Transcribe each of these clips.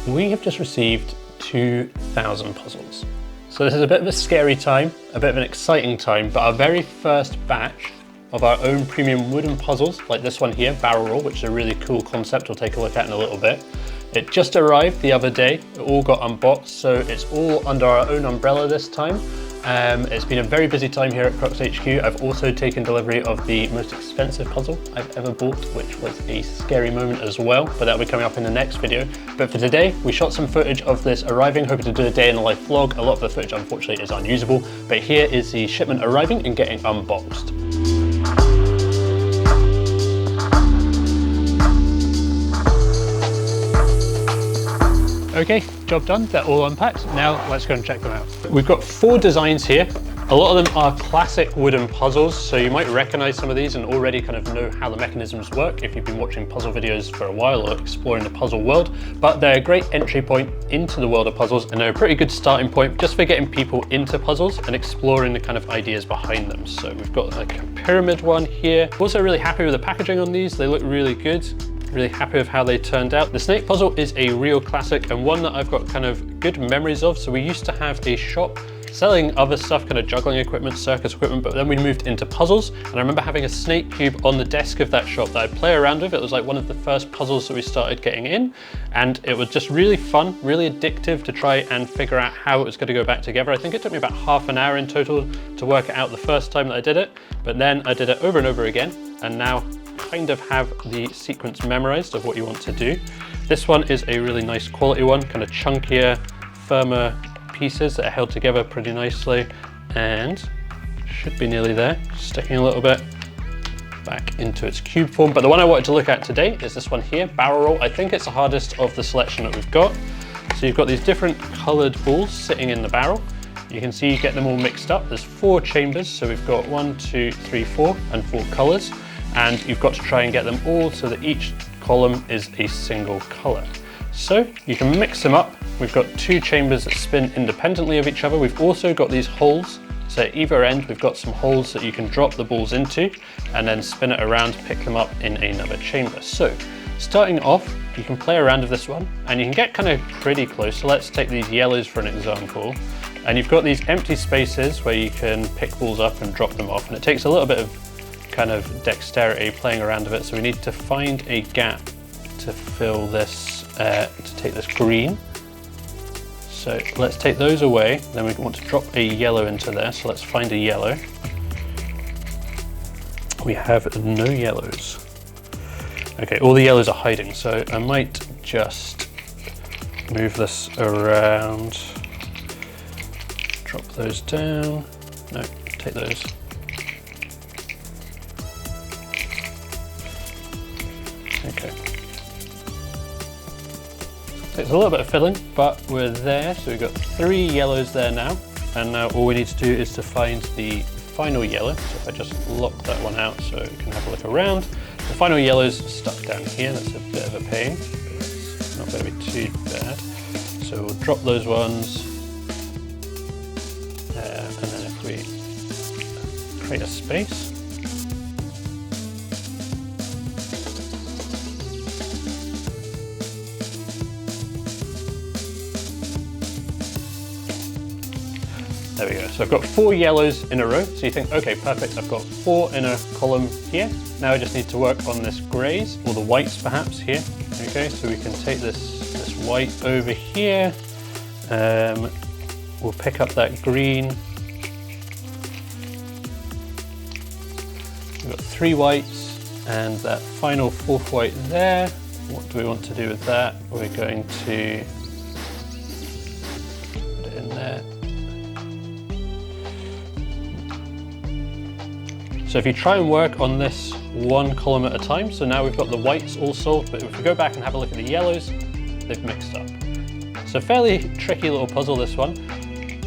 We have just received 2,000 puzzles. So this is a bit of a scary time, a bit of an exciting time, but our very first batch of our own premium wooden puzzles, like this one here, Barrel Roll, which is a really cool concept we'll take a look at in a little bit. It just arrived the other day, it all got unboxed, so it's all under our own umbrella this time. It's been a very busy time here at Crux HQ. I've also taken delivery of the most expensive puzzle I've ever bought, which was a scary moment as well, but that'll be coming up in the next video. But for today, we shot some footage of this arriving, hoping to do a day in the life vlog. A lot of the footage, unfortunately, is unusable, but here is the shipment arriving and getting unboxed. Okay, job done, they're all unpacked. Now let's go and check them out. We've got 4 designs here. A lot of them are classic wooden puzzles, so you might recognize some of these and already kind of know how the mechanisms work if you've been watching puzzle videos for a while or exploring the puzzle world. But they're a great entry point into the world of puzzles, and they're a pretty good starting point just for getting people into puzzles and exploring the kind of ideas behind them. So we've got like a pyramid one here. Also really happy with the packaging on these. They look really good. Really happy with how they turned out. The snake puzzle is a real classic and one that I've got kind of good memories of. So we used to have a shop selling other stuff, kind of juggling equipment, circus equipment, but then we moved into puzzles. And I remember having a snake cube on the desk of that shop that I'd play around with. It was like one of the first puzzles that we started getting in. And it was just really fun, really addictive to try and figure out how it was going to go back together. I think it took me about half an hour in total to work it out the first time that I did it. But then I did it over and over again. And now kind of have the sequence memorized of what you want to do. This one is a really nice quality one, kind of chunkier, firmer pieces that are held together pretty nicely, and should be nearly there, sticking a little bit back into its cube form. But the one I wanted to look at today is this one here, Barrel Roll. I think it's the hardest of the selection that we've got. So you've got these different colored balls sitting in the barrel. You can see you get them all mixed up. There's 4 chambers, so we've got 1, 2, 3, 4, and 4 colors. And you've got to try and get them all so that each column is a single color. So you can mix them up. We've got 2 chambers that spin independently of each other. We've also got these holes. So at either end, we've got some holes that you can drop the balls into and then spin it around, pick them up in another chamber. So starting off, you can play around with this one and you can get kind of pretty close. So let's take these yellows for an example. And you've got these empty spaces where you can pick balls up and drop them off. And it takes a little bit of kind of dexterity playing around with it. So we need to find a gap to fill this, to take this green. So let's take those away. Then we want to drop a yellow into there. So let's find a yellow. We have no yellows. Okay, all the yellows are hiding. So I might just move this around. Drop those down. No, take those. Okay. Takes a little bit of filling, but we're there. So we've got 3 yellows there now. And now all we need to do is to find the final yellow. So if I just lock that one out so we can have a look around. The final yellow's stuck down here. That's a bit of a pain, but it's not going to be too bad. So we'll drop those ones. And then if we create a space, there we go. So I've got 4 yellows in a row. So you think, okay, perfect. I've got 4 in a column here. Now I just need to work on this grays or the whites perhaps here. Okay, so we can take this white over here. We'll pick up that green. We've got 3 whites and that final 4th white there. What do we want to do with that? We're going to put it in there. So if you try and work on this 1 column at a time, so now we've got the whites all solved, but if we go back and have a look at the yellows, they've mixed up. So fairly tricky little puzzle, this one.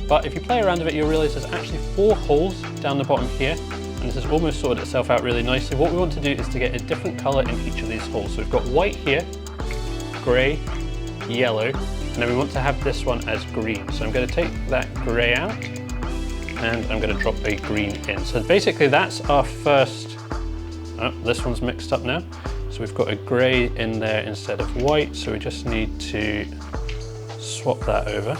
But if you play around with it, you'll realize there's actually 4 holes down the bottom here, and this has almost sorted itself out really nicely. What we want to do is to get a different color in each of these holes. So we've got white here, gray, yellow, and then we want to have this one as green. So I'm going to take that gray out, and I'm going to drop a green in. So basically that's our first, oh, this one's mixed up now. So we've got a gray in there instead of white, so we just need to swap that over.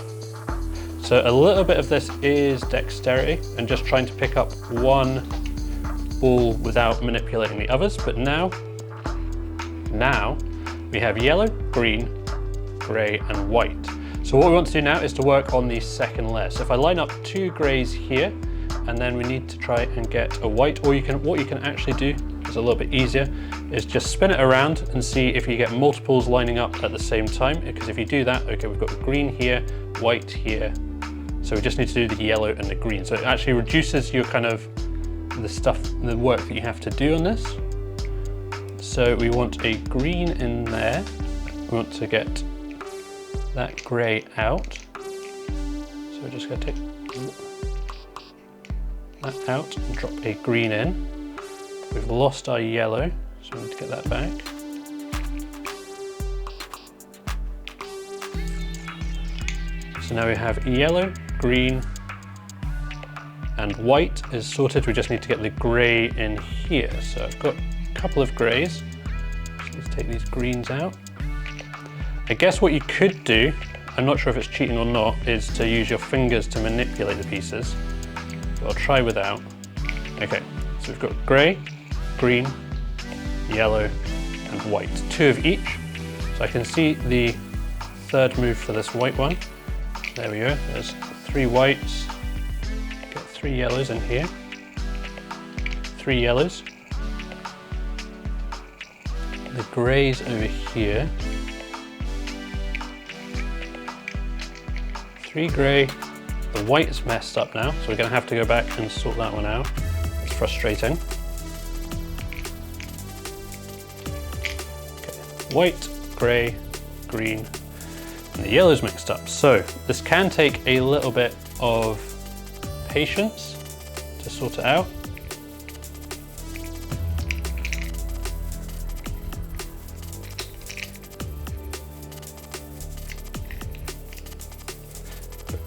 So a little bit of this is dexterity and just trying to pick up one ball without manipulating the others, but now we have yellow, green, grey and white. So what we want to do now is to work on the second layer. So if I line up 2 greys here, and then we need to try and get a white, or what you can actually do is a little bit easier, is just spin it around and see if you get multiples lining up at the same time, because if you do that, okay, we've got green here, white here, so we just need to do the yellow and the green. So it actually reduces your kind of the work that you have to do on this. So we want a green in there, we want to get that grey out, so we're just going to take that out and drop a green in. We've lost our yellow, so we need to get that back. So now we have yellow, green and white is sorted. We just need to get the grey in here. So I've got a couple of greys. Just need to take these greens out. I guess what you could do, I'm not sure if it's cheating or not, is to use your fingers to manipulate the pieces. But I'll try without. Okay, so we've got grey, green, yellow and white, 2 of each. So I can see the third move for this white one. There we go, there's 3 whites, got 3 yellows in here, 3 yellows, the greys over here, 3 grey, the white is messed up now, so we're going to have to go back and sort that one out. It's frustrating. Okay. White, grey, green, and the yellow's mixed up. So this can take a little bit of patience to sort it out.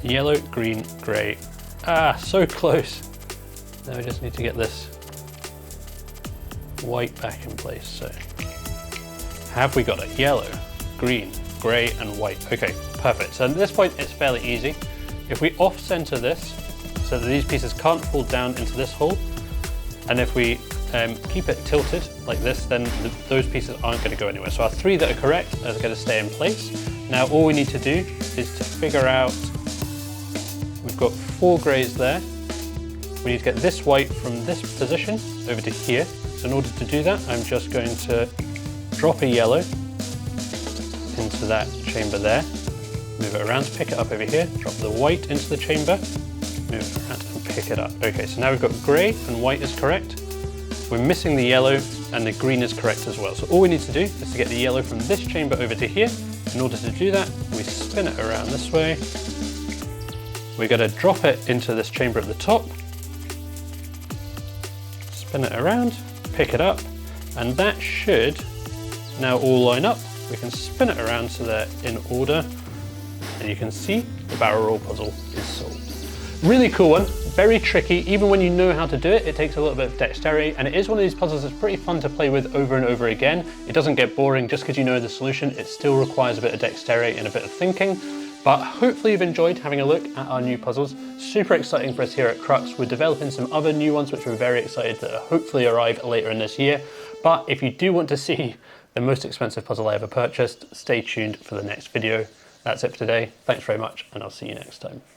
Yellow, green, grey. Ah, so close. Now we just need to get this white back in place. So have we got it? Yellow, green, grey and white. Okay, perfect. So at this point it's fairly easy. If we off-center this so that these pieces can't fall down into this hole, and if we keep it tilted like this, then those pieces aren't going to go anywhere. So our 3 that are correct are going to stay in place. Now all we need to do is to figure out, we've got 4 greys there. We need to get this white from this position over to here. So in order to do that, I'm just going to drop a yellow into that chamber there, move it around, pick it up over here, drop the white into the chamber, move it around and pick it up. Okay, so now we've got grey and white is correct. We're missing the yellow and the green is correct as well. So all we need to do is to get the yellow from this chamber over to here. In order to do that, we spin it around this way. We're going to drop it into this chamber at the top, spin it around, pick it up, and that should now all line up. We can spin it around so they're in order, and you can see the barrel roll puzzle is solved. Really cool one, very tricky. Even when you know how to do it, it takes a little bit of dexterity, and it is one of these puzzles that's pretty fun to play with over and over again. It doesn't get boring just because you know the solution. It still requires a bit of dexterity and a bit of thinking. But hopefully you've enjoyed having a look at our new puzzles. Super exciting for us here at Crux. We're developing some other new ones which we're very excited to hopefully arrive later in this year. But if you do want to see the most expensive puzzle I ever purchased, stay tuned for the next video. That's it for today. Thanks very much, and I'll see you next time.